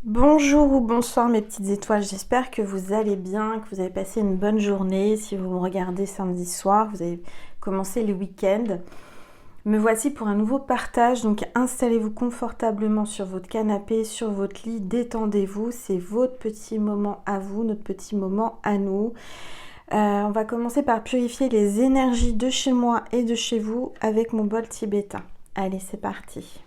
Bonjour ou bonsoir mes petites étoiles, j'espère que vous allez bien, que vous avez passé une bonne journée. Si vous me regardez samedi soir, vous avez commencé le week-end. Me voici pour un nouveau partage, donc installez-vous confortablement sur votre canapé, sur votre lit, détendez-vous, c'est votre petit moment à vous, notre petit moment à nous. On va commencer par purifier les énergies de chez moi et de chez vous avec mon bol tibétain. Allez, c'est parti.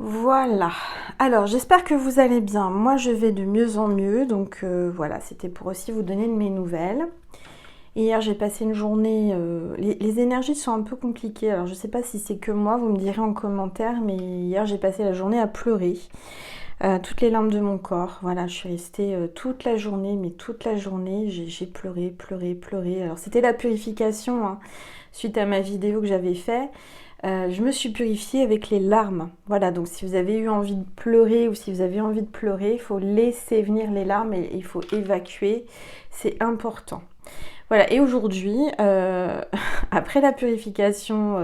Voilà, alors j'espère que vous allez bien. Moi je vais de mieux en mieux, donc voilà, c'était pour aussi vous donner de mes nouvelles. Hier j'ai passé une journée, les énergies sont un peu compliquées, alors je sais pas si c'est que moi, vous me direz en commentaire, mais hier j'ai passé la journée à pleurer, toutes les larmes de mon corps. Voilà, je suis restée toute la journée, mais toute la journée j'ai pleuré, pleuré, pleuré. Alors c'était la purification, hein, suite à ma vidéo que j'avais fait. Je me suis purifiée avec les larmes. Voilà, donc si vous avez eu envie de pleurer ou si vous avez envie de pleurer, il faut laisser venir les larmes et il faut évacuer. C'est important. Voilà, et aujourd'hui, après la purification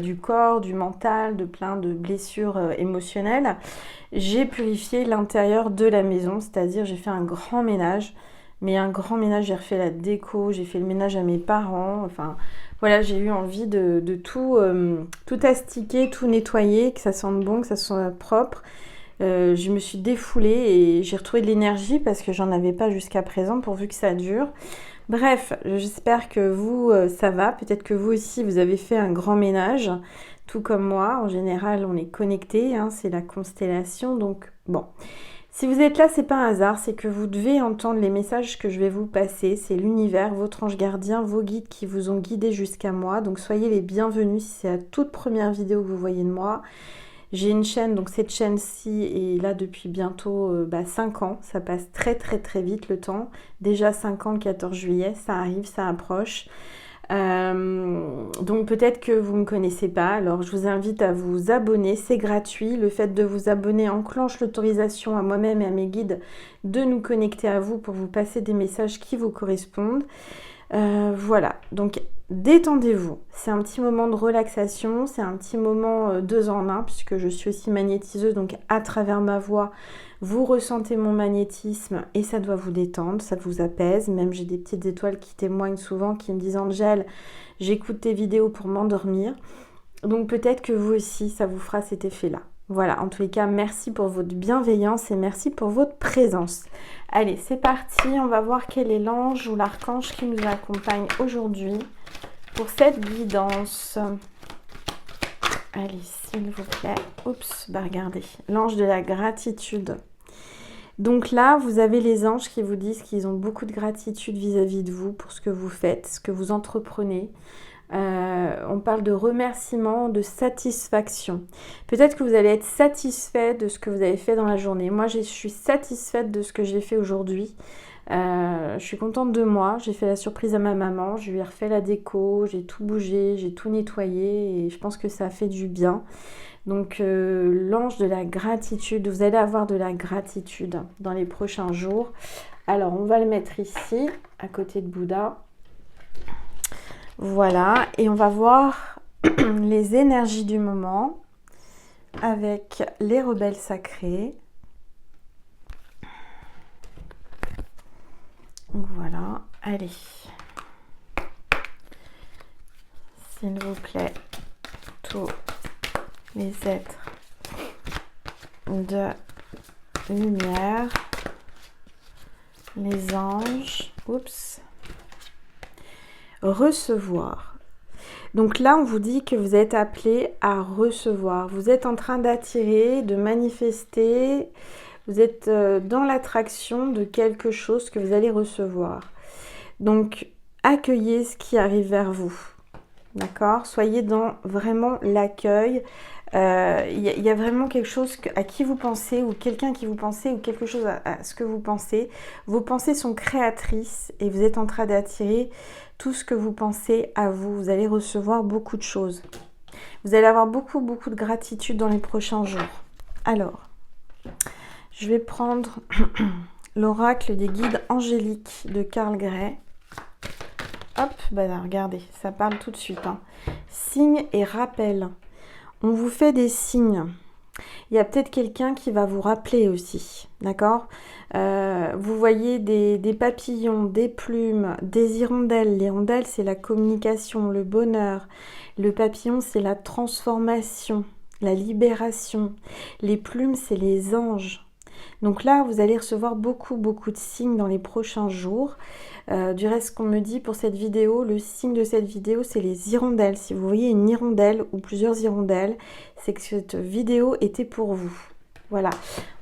du corps, du mental, de plein de blessures émotionnelles, j'ai purifié l'intérieur de la maison, c'est-à-dire j'ai fait un grand ménage. Mais un grand ménage, j'ai refait la déco, j'ai fait le ménage à mes parents, enfin voilà, j'ai eu envie de tout, tout astiquer, tout nettoyer, que ça sente bon, que ça soit propre. Je me suis défoulée et j'ai retrouvé de l'énergie parce que j'en avais pas jusqu'à présent pourvu que ça dure. Bref, j'espère que vous, ça va. Peut-être que vous aussi, vous avez fait un grand ménage, tout comme moi. En général, on est connecté, hein, c'est la constellation, donc bon. Si vous êtes là, c'est pas un hasard, c'est que vous devez entendre les messages que je vais vous passer. C'est l'univers, votre ange gardien, vos guides qui vous ont guidé jusqu'à moi. Donc soyez les bienvenus si c'est la toute première vidéo que vous voyez de moi. J'ai une chaîne, donc cette chaîne-ci est là depuis bientôt 5 ans. Ça passe très très très vite le temps. Déjà 5 ans le 14 juillet, ça arrive, ça approche. Donc peut-être que vous ne me connaissez pas, alors je vous invite à vous abonner, c'est gratuit. Le fait de vous abonner enclenche l'autorisation à moi-même et à mes guides de nous connecter à vous pour vous passer des messages qui vous correspondent. Voilà, donc détendez-vous. C'est un petit moment de relaxation, c'est un petit moment 2 en 1 puisque je suis aussi magnétiseuse, donc à travers ma voix, vous ressentez mon magnétisme et ça doit vous détendre, ça vous apaise. Même j'ai des petites étoiles qui témoignent souvent, qui me disent Angèle, j'écoute tes vidéos pour m'endormir. Donc peut-être que vous aussi, ça vous fera cet effet-là. Voilà, en tous les cas, merci pour votre bienveillance et merci pour votre présence. Allez, c'est parti, on va voir quel est l'ange ou l'archange qui nous accompagne aujourd'hui pour cette guidance. Allez, s'il vous plaît. Oups, bah regardez, l'ange de la gratitude. Donc là, vous avez les anges qui vous disent qu'ils ont beaucoup de gratitude vis-à-vis de vous pour ce que vous faites, ce que vous entreprenez. On parle de remerciement, de satisfaction. Peut-être que vous allez être satisfait de ce que vous avez fait dans la journée. Moi, je suis satisfaite de ce que j'ai fait aujourd'hui. Je suis contente de moi. J'ai fait la surprise à ma maman. Je lui ai refait la déco. J'ai tout bougé. J'ai tout nettoyé. Et je pense que ça a fait du bien. Donc, l'ange de la gratitude. Vous allez avoir de la gratitude dans les prochains jours. Alors, on va le mettre ici, à côté de Bouddha. Voilà, et on va voir les énergies du moment avec les rebelles sacrés. Donc voilà, allez. S'il vous plaît, tous les êtres de lumière, les anges, oups, recevoir. Donc là, on vous dit que vous êtes appelé à recevoir. Vous êtes en train d'attirer, de manifester. Vous êtes dans l'attraction de quelque chose que vous allez recevoir. Donc, accueillez ce qui arrive vers vous. d'accord? Soyez dans vraiment l'accueil. Y a vraiment quelque chose à qui vous pensez, ou quelqu'un qui vous pensez, ou quelque chose à ce que vous pensez. Vos pensées sont créatrices et vous êtes en train d'attirer tout ce que vous pensez à vous. Vous allez recevoir beaucoup de choses. Vous allez avoir beaucoup de gratitude dans les prochains jours. Alors, je vais prendre l'oracle des guides angéliques de Carl Gray. Hop, bah là, regardez, ça parle tout de suite. Hein. Signes et rappels. On vous fait des signes. Il y a peut-être quelqu'un qui va vous rappeler aussi, d'accord? Vous voyez des papillons, des plumes, des hirondelles. L'hirondelle, c'est la communication, le bonheur. Le papillon, c'est la transformation, la libération. Les plumes, c'est les anges. Donc là, vous allez recevoir beaucoup de signes dans les prochains jours. Du reste, ce qu'on me dit pour cette vidéo, le signe de cette vidéo, c'est les hirondelles. Si vous voyez une hirondelle ou plusieurs hirondelles, c'est que cette vidéo était pour vous. Voilà.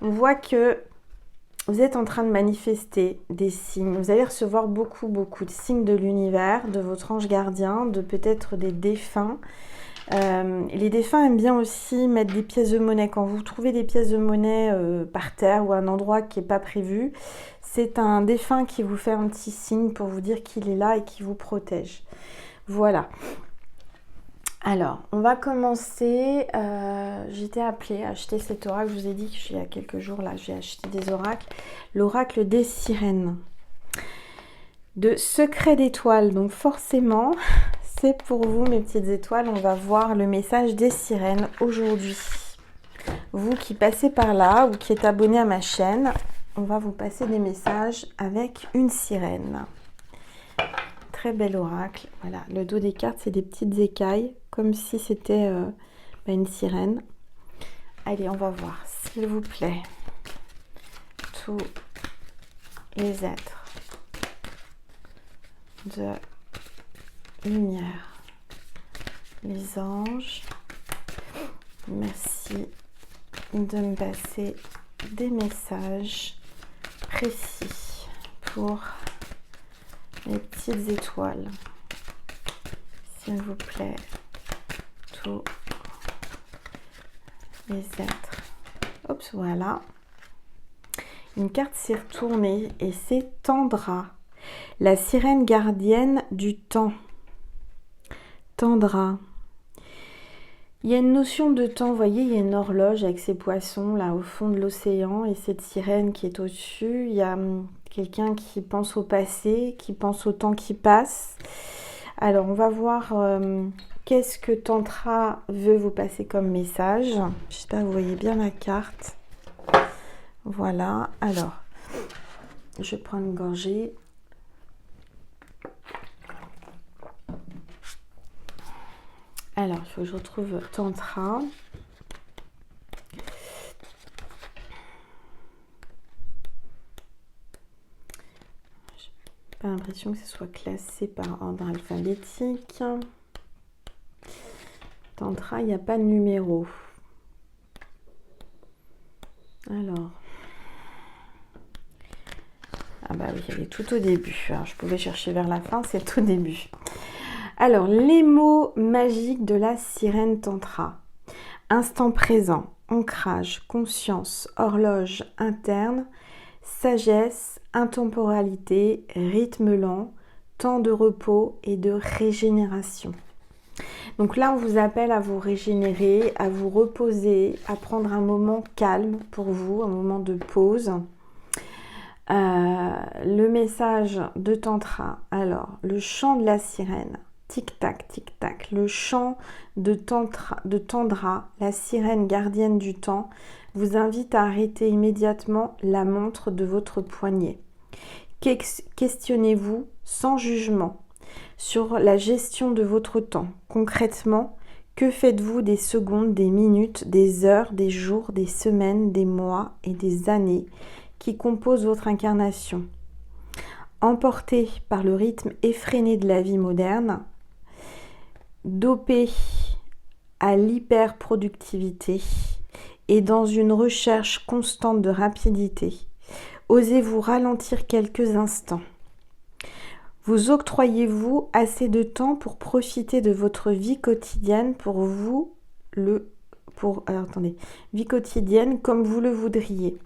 On voit que vous êtes en train de manifester des signes. Vous allez recevoir beaucoup de signes de l'univers, de votre ange gardien, de peut-être des défunts. Les défunts aiment bien aussi mettre des pièces de monnaie. Quand vous trouvez des pièces de monnaie par terre ou à un endroit qui n'est pas prévu, c'est un défunt qui vous fait un petit signe pour vous dire qu'il est là et qu'il vous protège. Voilà. Alors, on va commencer. J'étais appelée à acheter cet oracle. Je vous ai dit qu'il y a quelques jours, là, j'ai acheté des oracles. L'oracle des sirènes. De secret d'étoiles. Donc forcément, c'est pour vous, mes petites étoiles. On va voir le message des sirènes aujourd'hui. Vous qui passez par là ou qui êtes abonné à ma chaîne, on va vous passer des messages avec une sirène. Très bel oracle. Voilà, le dos des cartes, c'est des petites écailles, comme si c'était une sirène. Allez, on va voir, s'il vous plaît. Tous les êtres de lumière, les anges, merci de me passer des messages précis pour les petites étoiles, s'il vous plaît, tous les êtres. Oups, voilà. Une carte s'est retournée et c'est Tandra, la sirène gardienne du temps. Tandra. Il y a une notion de temps, vous voyez, il y a une horloge avec ces poissons là au fond de l'océan et cette sirène qui est au-dessus. Il y a quelqu'un qui pense au passé, qui pense au temps qui passe. Alors, on va voir qu'est-ce que Tantra veut vous passer comme message. J'espère que vous voyez bien la carte. Voilà, alors, je prends une gorgée. Alors, il faut que je retrouve Tantra. J'ai pas l'impression que ce soit classé par ordre alphabétique. Tantra, il n'y a pas de numéro. Alors. Ah bah oui, elle est tout au début. Alors, je pouvais chercher vers la fin, c'est au début. Alors, les mots magiques de la sirène Tantra. Instant présent, ancrage, conscience, horloge interne, sagesse, intemporalité, rythme lent, temps de repos et de régénération. Donc là, on vous appelle à vous régénérer, à vous reposer, à prendre un moment calme pour vous, un moment de pause. Le message de Tantra. Alors, le chant de la sirène. Tic-tac, tic-tac. Le chant de Tandra, la sirène gardienne du temps, vous invite à arrêter immédiatement la montre de votre poignet. Questionnez-vous sans jugement sur la gestion de votre temps. Concrètement, que faites-vous des secondes, des minutes, des heures, des jours, des semaines, des mois et des années qui composent votre incarnation? Emporté par le rythme effréné de la vie moderne, dopé à l'hyperproductivité et dans une recherche constante de rapidité, osez-vous ralentir quelques instants. Vous octroyez-vous assez de temps pour profiter de votre vie quotidienne vie quotidienne comme vous le voudriez.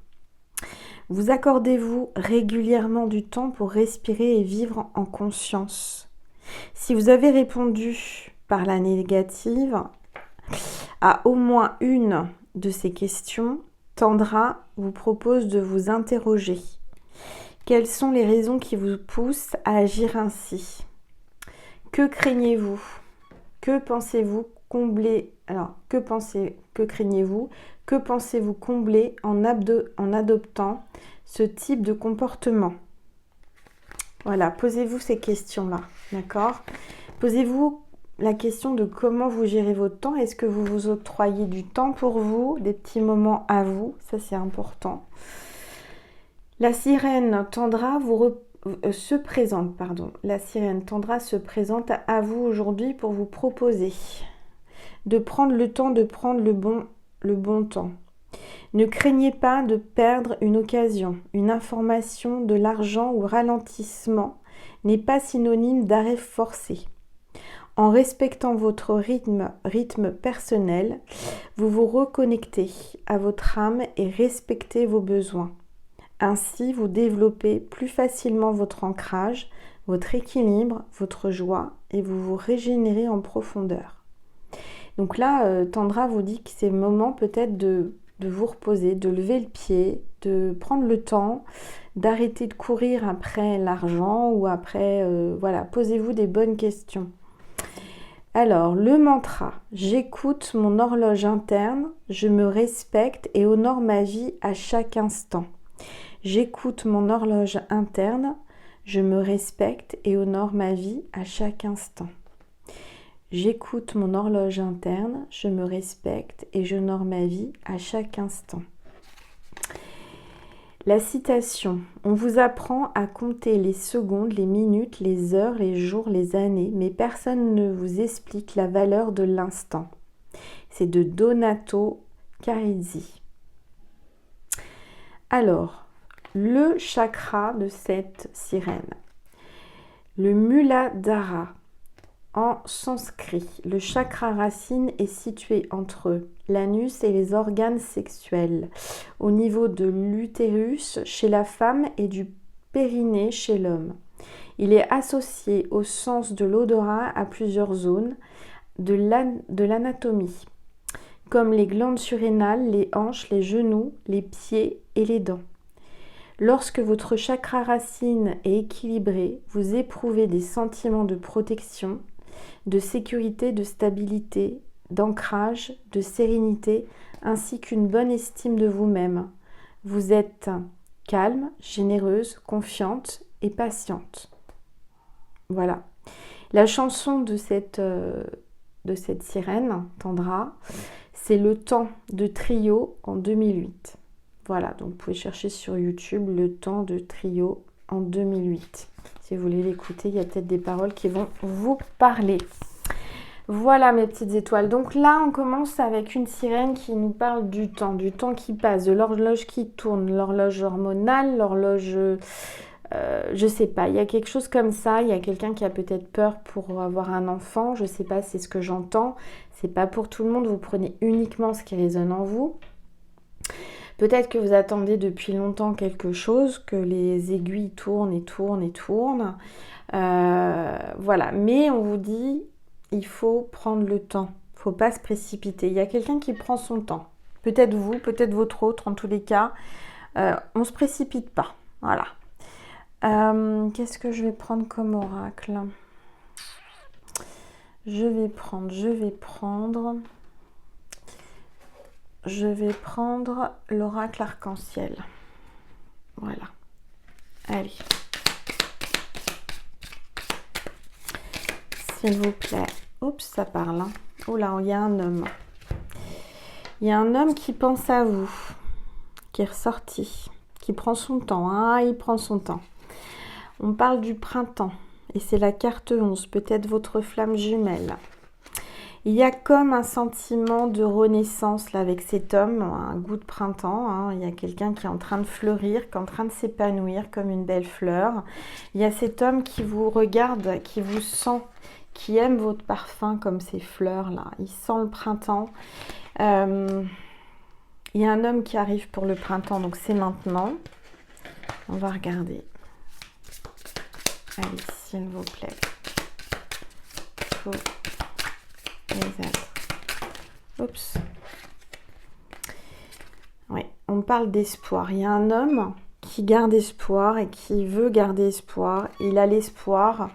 Vous accordez-vous régulièrement du temps pour respirer et vivre en conscience. Si vous avez répondu par la négative à au moins une de ces questions, Tandra vous propose de vous interroger. Quelles sont les raisons qui vous poussent à agir ainsi? Que craignez-vous? Que pensez-vous combler? Alors, que craignez-vous? Que pensez-vous combler en adoptant ce type de comportement? Voilà, posez-vous ces questions-là, d'accord? Posez-vous la question de comment vous gérez votre temps. Est-ce que vous vous octroyez du temps pour vous, des petits moments à vous? Ça, c'est important. La sirène Tandra se présente à vous aujourd'hui pour vous proposer de prendre le temps de prendre le bon temps. Ne craignez pas de perdre une occasion, une information, de l'argent ou ralentissement n'est pas synonyme d'arrêt forcé. En respectant votre rythme personnel, vous vous reconnectez à votre âme et respectez vos besoins. Ainsi, vous développez plus facilement votre ancrage, votre équilibre, votre joie et vous vous régénérez en profondeur. Donc là, Tandra vous dit que c'est le moment peut-être de vous reposer, de lever le pied, de prendre le temps, d'arrêter de courir après l'argent ou après... voilà, posez-vous des bonnes questions. Alors, le mantra, j'écoute mon horloge interne, je me respecte et honore ma vie à chaque instant. J'écoute mon horloge interne, je me respecte et honore ma vie à chaque instant. J'écoute mon horloge interne, je me respecte et j'honore ma vie à chaque instant. La citation, on vous apprend à compter les secondes, les minutes, les heures, les jours, les années, mais personne ne vous explique la valeur de l'instant. C'est de Donato Carizzi. Alors, le chakra de cette sirène, le Muladhara. En sanskrit, le chakra racine est situé entre l'anus et les organes sexuels, au niveau de l'utérus chez la femme et du périnée chez l'homme. Il est associé au sens de l'odorat à plusieurs zones de l'anatomie, comme les glandes surrénales, les hanches, les genoux, les pieds et les dents. Lorsque votre chakra racine est équilibré, vous éprouvez des sentiments de protection, de sécurité, de stabilité, d'ancrage, de sérénité, ainsi qu'une bonne estime de vous-même. Vous êtes calme, généreuse, confiante et patiente. Voilà. La chanson de cette sirène, Tandra, c'est Le Temps de Trio en 2008. Voilà, donc vous pouvez chercher sur YouTube Le Temps de Trio en 2008. Si vous voulez l'écouter, il y a peut-être des paroles qui vont vous parler. Voilà mes petites étoiles. Donc là, on commence avec une sirène qui nous parle du temps qui passe, de l'horloge qui tourne, l'horloge hormonale, l'horloge... je sais pas, il y a quelque chose comme ça. Il y a quelqu'un qui a peut-être peur pour avoir un enfant. Je sais pas, c'est ce que j'entends. C'est pas pour tout le monde. Vous prenez uniquement ce qui résonne en vous. Peut-être que vous attendez depuis longtemps quelque chose, que les aiguilles tournent et tournent et tournent. Voilà, mais on vous dit, il faut prendre le temps. Il ne faut pas se précipiter. Il y a quelqu'un qui prend son temps. Peut-être vous, peut-être votre autre, en tous les cas. On ne se précipite pas. Voilà. Qu'est-ce que je vais prendre comme oracle? Je vais prendre l'oracle arc-en-ciel. Voilà. Allez. S'il vous plaît. Oups, ça parle. Hein. Oh là, il y a un homme. Il y a un homme qui pense à vous, qui est ressorti, qui prend son temps. Ah, il prend son temps. On parle du printemps. Et c'est la carte 11, peut-être votre flamme jumelle. Il y a comme un sentiment de renaissance là avec cet homme, un goût de printemps, hein. Il y a quelqu'un qui est en train de fleurir, qui est en train de s'épanouir comme une belle fleur. Il y a cet homme qui vous regarde, qui vous sent, qui aime votre parfum comme ces fleurs là. Il sent le printemps. Il y a un homme qui arrive pour le printemps, donc c'est maintenant. On va regarder. Allez, s'il vous plaît. Oups. Oui, on parle d'espoir. Il y a un homme qui garde espoir et qui veut garder espoir. Il a l'espoir.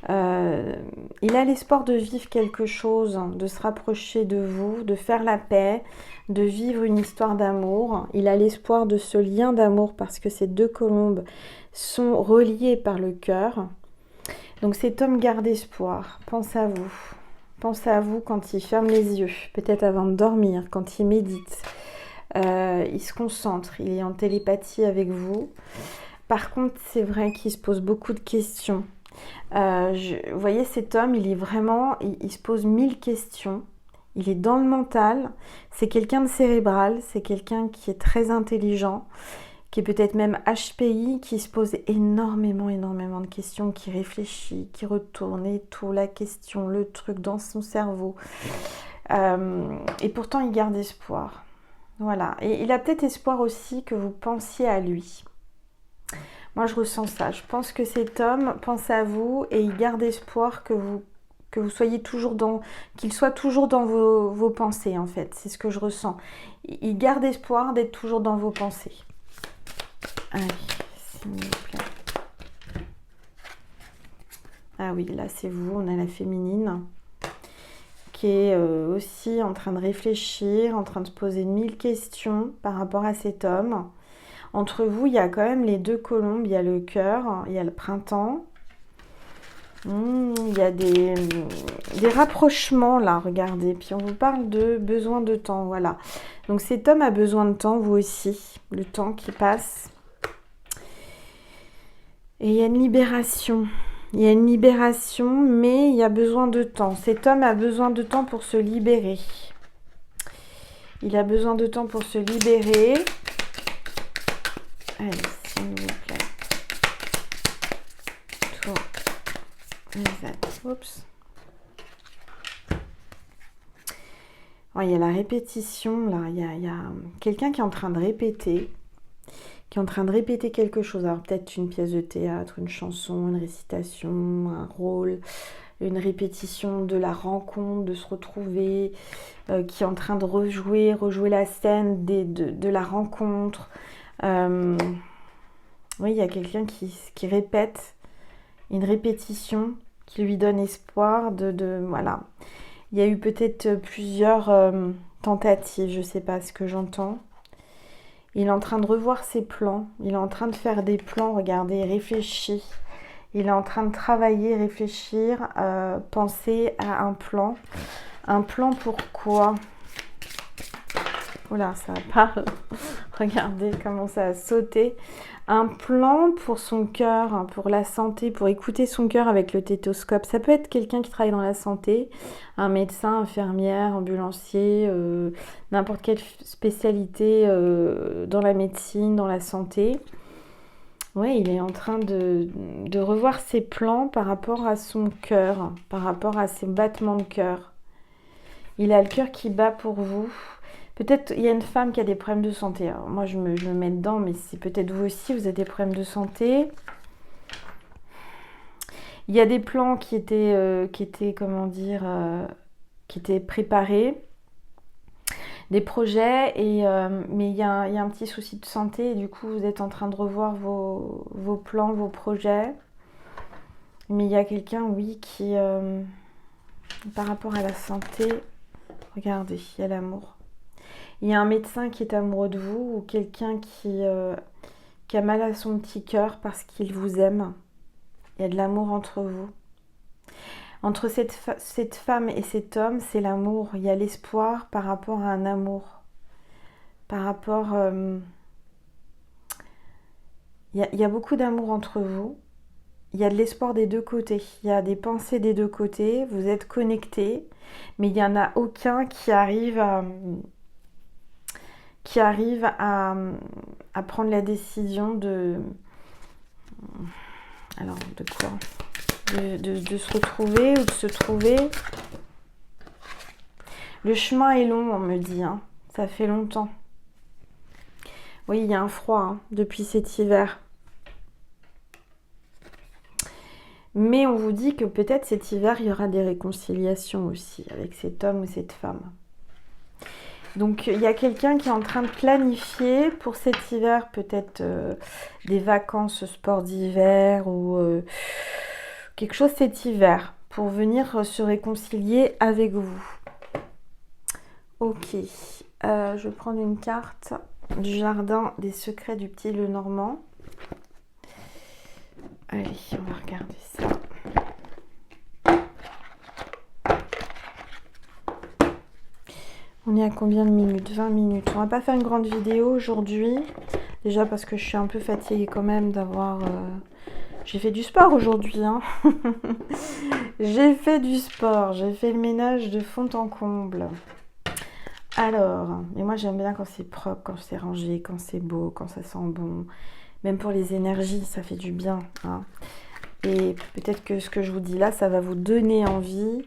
De vivre quelque chose, de se rapprocher de vous, de faire la paix, de vivre une histoire d'amour. Il a l'espoir de ce lien d'amour parce que ces deux colombes sont reliées par le cœur. Donc cet homme garde espoir. Pense à vous. Pensez à vous quand il ferme les yeux, peut-être avant de dormir, quand il médite. Il se concentre, il est en télépathie avec vous. Par contre, c'est vrai qu'il se pose beaucoup de questions. Vous voyez, cet homme, il est vraiment, il se pose 1000 questions. Il est dans le mental. C'est quelqu'un de cérébral, c'est quelqu'un qui est très intelligent, qui est peut-être même HPI, qui se pose énormément de questions, qui réfléchit, qui retourne et tout, la question, le truc dans son cerveau. Et pourtant, il garde espoir. Voilà. Et il a peut-être espoir aussi que vous pensiez à lui. Moi, je ressens ça. Je pense que cet homme pense à vous et il garde espoir que vous soyez toujours qu'il soit toujours dans vos pensées, en fait. C'est ce que je ressens. Il garde espoir d'être toujours dans vos pensées. Allez, s'il vous plaît. Ah oui, là c'est vous, on a la féminine qui est aussi en train de réfléchir, en train de se poser 1000 questions par rapport à cet homme. Entre vous, il y a quand même les deux colombes, il y a le cœur, il y a le printemps. Il y a des rapprochements là, regardez. Puis on vous parle de besoin de temps, voilà. Donc cet homme a besoin de temps, vous aussi, le temps qui passe. Et il y a une libération. Il y a une libération, mais il y a besoin de temps. Cet homme a besoin de temps pour se libérer. Il a besoin de temps pour se libérer. Allez, s'il vous plaît. Oups. Oh, il y a la répétition, là. Il y a quelqu'un qui est en train de répéter. Qui est en train de répéter quelque chose. Alors peut-être une pièce de théâtre, une chanson, une récitation, un rôle, une répétition de la rencontre, de se retrouver, qui est en train de rejouer la scène de la rencontre. Oui, il y a quelqu'un qui répète une répétition qui lui donne espoir voilà. Il y a eu peut-être plusieurs tentatives, je ne sais pas ce que j'entends. Il est en train de revoir ses plans, il est en train de faire des plans, regardez, il réfléchit. Il est en train de travailler, réfléchir, penser à un plan. Un plan pour quoi? Oula, ça parle. Regardez comment ça a sauté. Un plan pour son cœur, pour la santé, pour écouter son cœur avec le stéthoscope. Ça peut être quelqu'un qui travaille dans la santé, un médecin, infirmière, ambulancier, n'importe quelle spécialité dans la médecine, dans la santé. Oui, il est en train de revoir ses plans par rapport à son cœur, par rapport à ses battements de cœur. Il a le cœur qui bat pour vous. Peut-être il y a une femme qui a des problèmes de santé. Alors, moi, je me mets dedans, mais c'est peut-être vous aussi, vous avez des problèmes de santé. Il y a des plans qui étaient comment dire, qui étaient préparés, des projets, mais il y a un petit souci de santé, et du coup, vous êtes en train de revoir vos plans, vos projets. Mais il y a quelqu'un, oui, qui, par rapport à la santé, regardez, il y a l'amour. Il y a un médecin qui est amoureux de vous ou quelqu'un qui a mal à son petit cœur parce qu'il vous aime. Il y a de l'amour entre vous. Entre cette femme et cet homme, c'est l'amour. Il y a l'espoir par rapport à un amour. Par rapport... il y a beaucoup d'amour entre vous. il y a de l'espoir des deux côtés. Il y a des pensées des deux côtés. Vous êtes connectés, mais il n'y en a aucun qui arrive à prendre la décision de... Alors, de quoi de se retrouver ou de se trouver. Le chemin est long, on me dit. Hein. Ça fait longtemps. Oui, il y a un froid hein, depuis cet hiver. Mais on vous dit que peut-être cet hiver, il y aura des réconciliations aussi avec cet homme ou cette femme. Donc, il y a quelqu'un qui est en train de planifier pour cet hiver peut-être des vacances sport d'hiver ou quelque chose cet hiver pour venir se réconcilier avec vous. Ok, je vais prendre une carte du jardin des secrets du petit Lenormand. Allez, on va regarder ça. On est à combien de minutes? 20 minutes. On va pas faire une grande vidéo aujourd'hui. Déjà parce que je suis un peu fatiguée quand même d'avoir... J'ai fait du sport aujourd'hui. Hein. J'ai fait du sport. J'ai fait le ménage de fond en comble. Alors, et moi j'aime bien quand c'est propre, quand c'est rangé, quand c'est beau, quand ça sent bon. Même pour les énergies, ça fait du bien. Hein. Et peut-être que ce que je vous dis là, ça va vous donner envie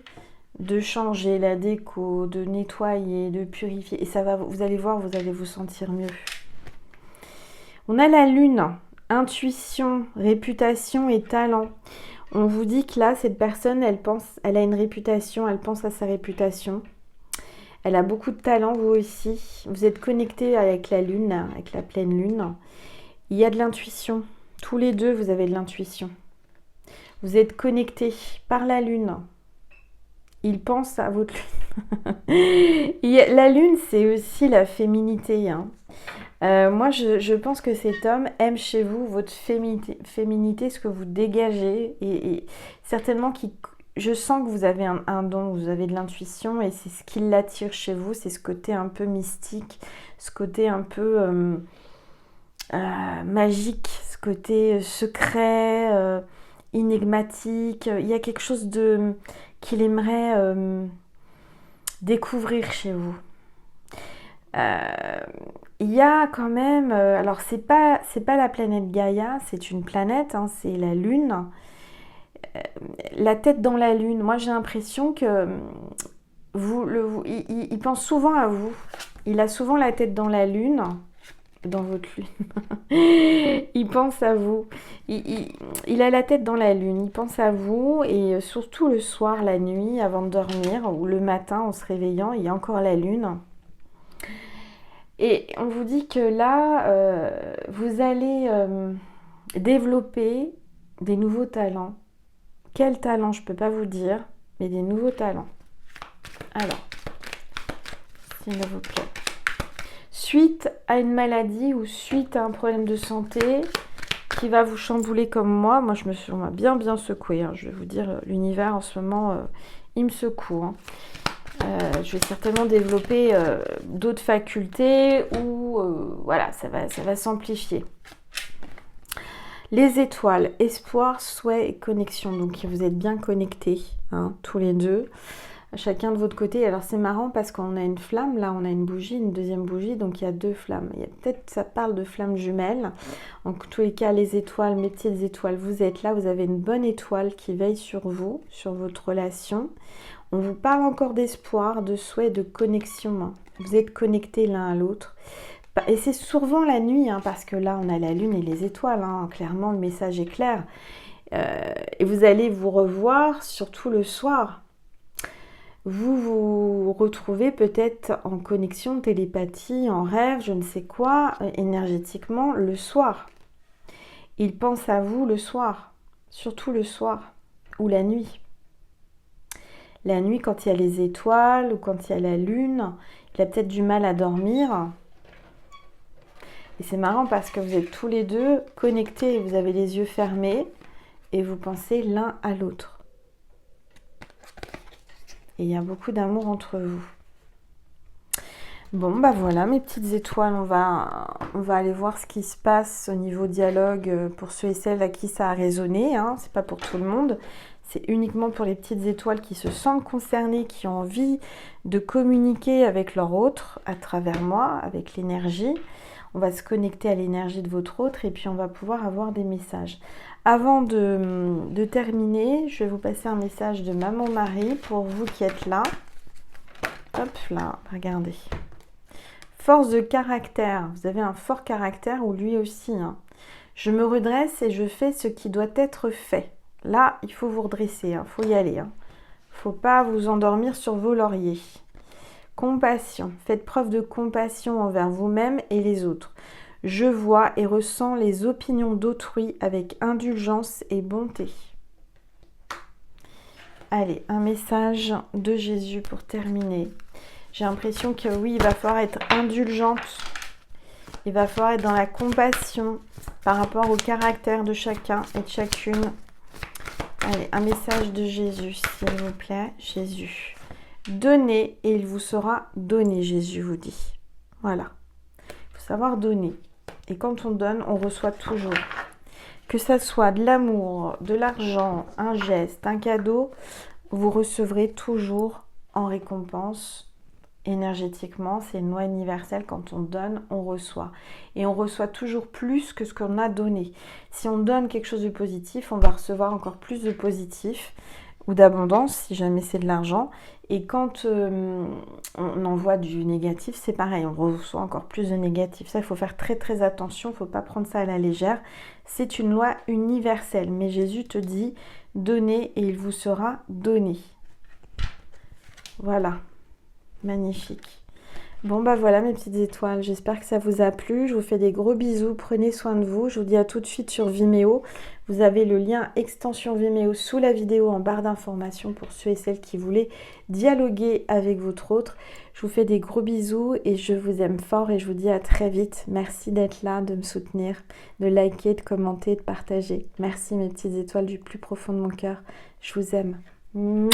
de changer la déco, de nettoyer, de purifier. Et ça va, vous allez voir, vous allez vous sentir mieux. On a la lune, intuition, réputation et talent. On vous dit que là, cette personne, elle a une réputation, elle pense à sa réputation. Elle a beaucoup de talent, vous aussi. Vous êtes connectés avec la lune, avec la pleine lune. Il y a de l'intuition. Tous les deux, vous avez de l'intuition. Vous êtes connectés par la lune. Il pense à votre lune. La lune, c'est aussi la féminité. Hein. Moi, je pense que cet homme aime chez vous votre féminité, ce que vous dégagez. Et certainement, je sens que vous avez un don, vous avez de l'intuition. Et c'est ce qui l'attire chez vous. C'est ce côté un peu mystique, ce côté un peu magique, ce côté secret, énigmatique. Il y a quelque chose qu'il aimerait découvrir chez vous. Il y a quand même, alors c'est pas la planète Gaïa, c'est une planète, hein, c'est la Lune. La tête dans la Lune. Moi j'ai l'impression que il pense souvent à vous. Il a souvent la tête dans la Lune. Dans votre lune. Il pense à vous. Il a la tête dans la lune. Il pense à vous et surtout le soir, la nuit, avant de dormir ou le matin en se réveillant, il y a encore la lune. Et on vous dit que là, vous allez développer des nouveaux talents. Quels talents, je ne peux pas vous dire, mais des nouveaux talents. Alors, s'il vous plaît. Suite à une maladie ou suite à un problème de santé qui va vous chambouler comme moi. Moi, on m'a bien secoué. Hein. Je vais vous dire, l'univers en ce moment, il me secoue. Hein. Je vais certainement développer d'autres facultés ou voilà, ça va s'amplifier. Les étoiles, espoir, souhait et connexion. Donc, vous êtes bien connectés, hein, tous les deux. Chacun de votre côté. Alors c'est marrant parce qu'on a une flamme, là on a une bougie, une deuxième bougie, donc il y a deux flammes. Peut-être ça parle de flammes jumelles. En tous les cas, les étoiles, mes petites étoiles, vous êtes là, vous avez une bonne étoile qui veille sur vous, sur votre relation. On vous parle encore d'espoir, de souhait, de connexion. Vous êtes connectés l'un à l'autre. Et c'est souvent la nuit, hein, parce que là on a la lune et les étoiles, hein, clairement le message est clair. Et vous allez vous revoir surtout le soir. Vous vous retrouvez peut-être en connexion, télépathie, en rêve, je ne sais quoi, énergétiquement, le soir. Il pense à vous le soir, surtout le soir, ou la nuit. La nuit, quand il y a les étoiles, ou quand il y a la lune, il a peut-être du mal à dormir. Et c'est marrant parce que vous êtes tous les deux connectés, vous avez les yeux fermés, et vous pensez l'un à l'autre. Et il y a beaucoup d'amour entre vous. Bon, bah voilà, mes petites étoiles, on va aller voir ce qui se passe au niveau dialogue pour ceux et celles à qui ça a résonné, hein. C'est pas pour tout le monde, c'est uniquement pour les petites étoiles qui se sentent concernées, qui ont envie de communiquer avec leur autre à travers moi, avec l'énergie. On va se connecter à l'énergie de votre autre et puis on va pouvoir avoir des messages. Avant de terminer, je vais vous passer un message de Maman Marie pour vous qui êtes là. Hop là, regardez. Force de caractère. Vous avez un fort caractère ou lui aussi. Hein. Je me redresse et je fais ce qui doit être fait. Là, il faut vous redresser. Il faut y aller. Faut pas vous endormir sur vos lauriers. Compassion. Faites preuve de compassion envers vous-même et les autres. Je vois et ressens les opinions d'autrui avec indulgence et bonté. Allez, un message de Jésus pour terminer. J'ai l'impression que oui, il va falloir être indulgente. Il va falloir être dans la compassion par rapport au caractère de chacun et de chacune. Allez, un message de Jésus, s'il vous plaît. Jésus. Donnez et il vous sera donné, Jésus vous dit. Voilà. Il faut savoir donner. Et quand on donne, on reçoit toujours. Que ça soit de l'amour, de l'argent, un geste, un cadeau, vous recevrez toujours en récompense. Énergétiquement, c'est une loi universelle, quand on donne, on reçoit. Et on reçoit toujours plus que ce qu'on a donné. Si on donne quelque chose de positif, on va recevoir encore plus de positif ou d'abondance, si jamais c'est de l'argent. Et quand on envoie du négatif, c'est pareil, on reçoit encore plus de négatif. Ça, il faut faire très très attention, il ne faut pas prendre ça à la légère. C'est une loi universelle, mais Jésus te dit, donnez et il vous sera donné. Voilà. Magnifique. Bon bah voilà mes petites étoiles, j'espère que ça vous a plu. Je vous fais des gros bisous, prenez soin de vous. Je vous dis à tout de suite sur Vimeo. Vous avez le lien extension Vimeo sous la vidéo en barre d'informations pour ceux et celles qui voulaient dialoguer avec votre autre. Je vous fais des gros bisous et je vous aime fort et je vous dis à très vite. Merci d'être là, de me soutenir, de liker, de commenter, de partager. Merci mes petites étoiles du plus profond de mon cœur. Je vous aime. Mouah.